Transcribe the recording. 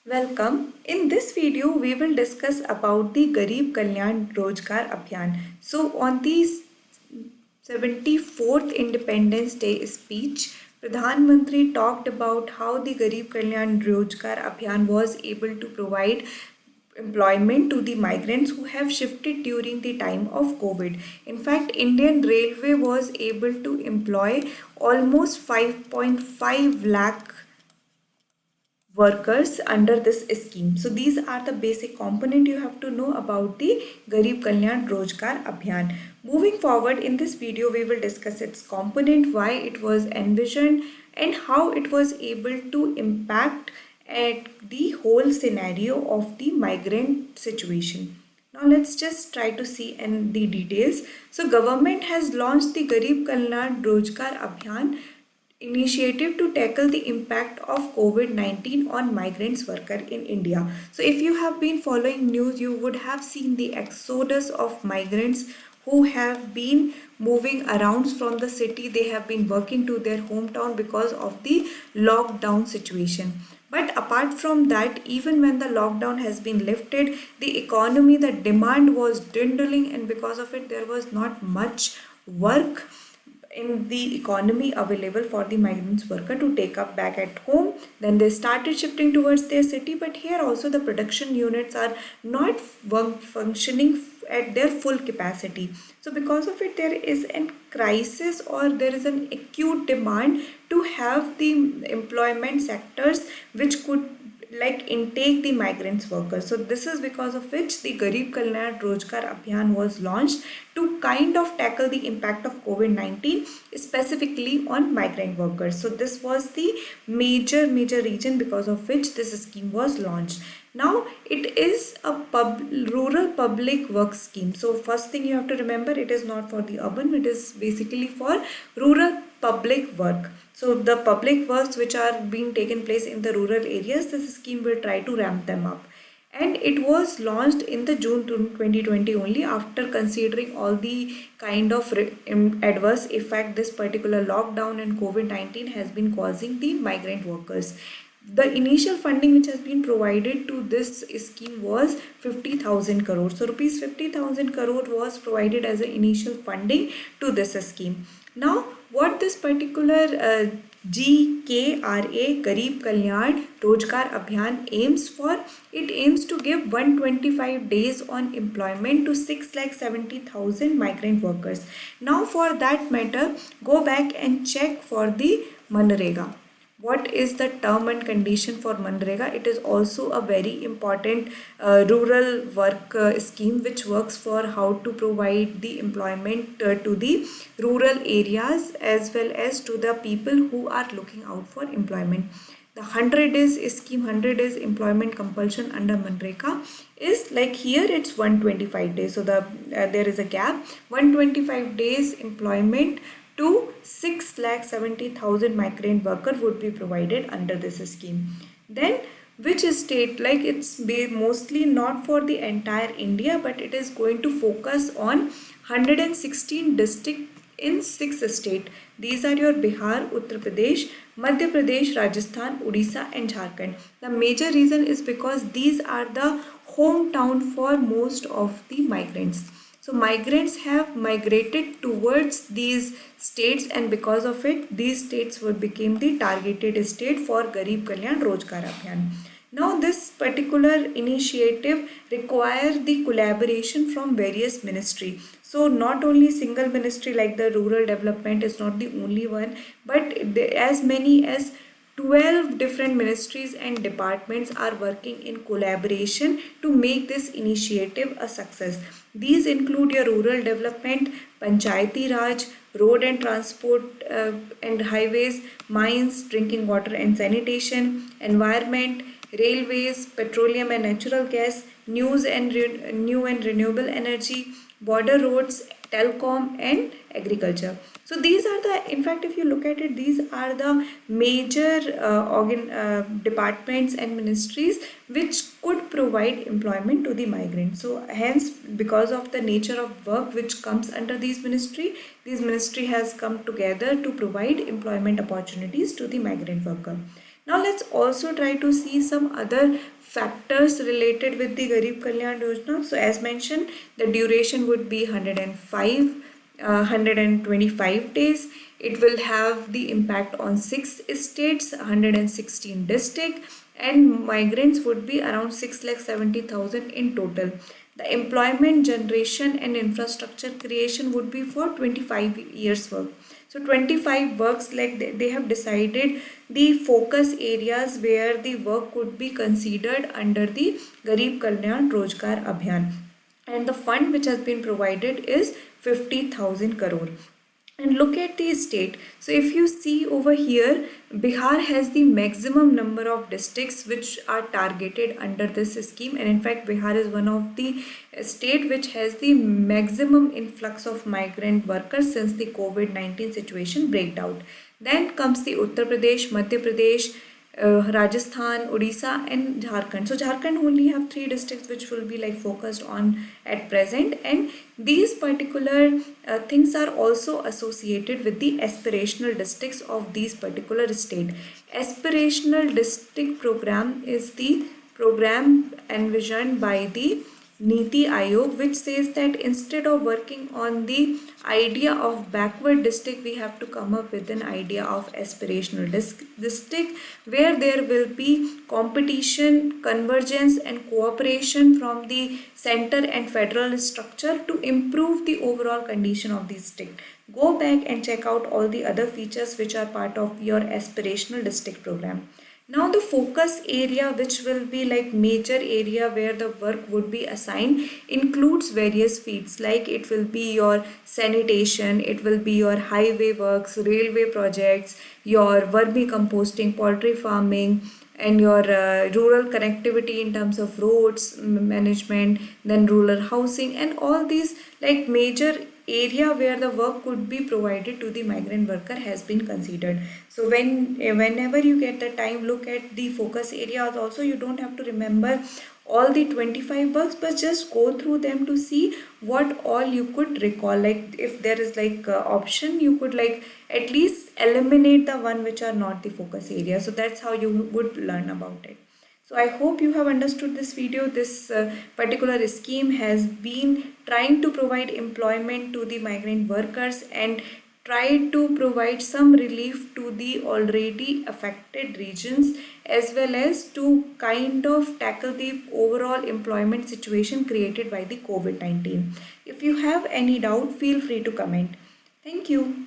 Welcome. In this video, we will discuss about the Garib Kalyan Rozgar Abhiyan. So, on the 74th Independence Day speech, Pradhan Mantri talked about how the Garib Kalyan Rozgar Abhiyan was able to provide employment to the migrants who have shifted during the time of COVID. In fact, Indian Railway was able to employ almost 5.5 lakh workers under this scheme. So these are the basic component you have to know about the Garib Kalyan Rozgar Abhiyan. Moving forward in this video, we will discuss its component, why it was envisioned and how it was able to impact at the whole scenario of the migrant situation. Now let's just try to see in the details. So government has launched the Garib Kalyan Rozgar Abhiyan initiative to tackle the impact of COVID-19 on migrants worker in India. So if you have been following news, you would have seen the exodus of migrants who have been moving around from the city. They have been working to their hometown because of the lockdown situation. But apart from that, even when the lockdown has been lifted, the economy, the demand was dwindling, and because of it, there was not much work in the economy available for the migrants worker to take up back at home. Then they started shifting towards their city, but here also the production units are not functioning at their full capacity. So because of it, there is a crisis, or there is an acute demand to have the employment sectors which could like intake the migrants workers. So this is because of which the Garib Kalyan Rozgar Abhiyan was launched to kind of tackle the impact of COVID-19 specifically on migrant workers. So this was the major reason because of which this scheme was launched. Now it is a rural public work scheme. So first thing you have to remember, it is not for the urban, it is basically for rural public work. So the public works which are being taken place in the rural areas, this scheme will try to ramp them up. And it was launched in the June 2020 only, after considering all the kind of adverse effect this particular lockdown and COVID-19 has been causing the migrant workers. The initial funding which has been provided to this scheme was 50,000 crore. So rupees 50,000 crore was provided as an initial funding to this scheme. Now what this particular GKRA Garib Kalyan Rozgar Abhiyan aims for, it aims to give 125 days on employment to 6,70,000 migrant workers. Now for that matter, go back and check for the Manrega. What is the term and condition for Manrega? It is also a very important rural work scheme which works for how to provide the employment to the rural areas as well as to the people who are looking out for employment. The 100 days scheme, 100 days employment compulsion under Manrega is like here it's 125 days. So there is a gap. 125 days employment to 6,70,000 migrant worker would be provided under this scheme. Then which state, like it's mostly not for the entire India, but it is going to focus on 116 districts in 6 states. These are your Bihar, Uttar Pradesh, Madhya Pradesh, Rajasthan, Odisha and Jharkhand. The major reason is because these are the hometown for most of the migrants. So migrants have migrated towards these states, and because of it, these states became the targeted state for Garib Kalyan Rozgar Abhiyan. Now this particular initiative requires the collaboration from various ministries. So not only single ministry like the rural development is not the only one, but as many as 12 different ministries and departments are working in collaboration to make this initiative a success. These include your rural development, Panchayati Raj, road and transport and highways, mines, drinking water and sanitation, environment, railways, petroleum and natural gas, new and renewable energy, border roads, telecom and agriculture. So these are the, in fact if you look at it, these are the major departments and ministries which could provide employment to the migrants. So hence, because of the nature of work which comes under these ministry has come together to provide employment opportunities to the migrant worker. Now let's also try to see some other factors related with the Garib Kalyan Yojana. So as mentioned, the duration would be 125 days. It will have the impact on 6 states, 116 districts, and migrants would be around 6,70,000 in total. The employment generation and infrastructure creation would be for 25 years work. So 25 works, like they have decided the focus areas where the work could be considered under the Garib Kalyan Rozgar Abhiyan. And the fund which has been provided is 50,000 crore. And look at the state. So if you see over here, Bihar has the maximum number of districts which are targeted under this scheme, and in fact Bihar is one of the state which has the maximum influx of migrant workers since the COVID-19 situation breakdown. Then comes the Uttar Pradesh, Madhya Pradesh, Rajasthan, Odisha, and Jharkhand. So Jharkhand only have 3 districts which will be like focused on at present, and these particular things are also associated with the aspirational districts of these particular state. Aspirational district program is the program envisioned by the Niti Aayog, which says that instead of working on the idea of backward district, we have to come up with an idea of aspirational district, where there will be competition, convergence, and cooperation from the center and federal structure to improve the overall condition of the district. Go back and check out all the other features which are part of your aspirational district program. Now the focus area, which will be like major area where the work would be assigned, includes various fields, like it will be your sanitation, it will be your highway works, railway projects, your vermicomposting, poultry farming, and your rural connectivity in terms of roads management, then rural housing, and all these like major area where the work could be provided to the migrant worker has been considered. So whenever you get the time, look at the focus areas also. You don't have to remember all the 25 works, but just go through them to see what all you could recall. Like if there is like option, you could like at least eliminate the one which are not the focus area. So that's how you would learn about it. So I hope you have understood this video. This particular scheme has been trying to provide employment to the migrant workers and try to provide some relief to the already affected regions, as well as to kind of tackle the overall employment situation created by the COVID-19. If you have any doubt, feel free to comment. Thank you.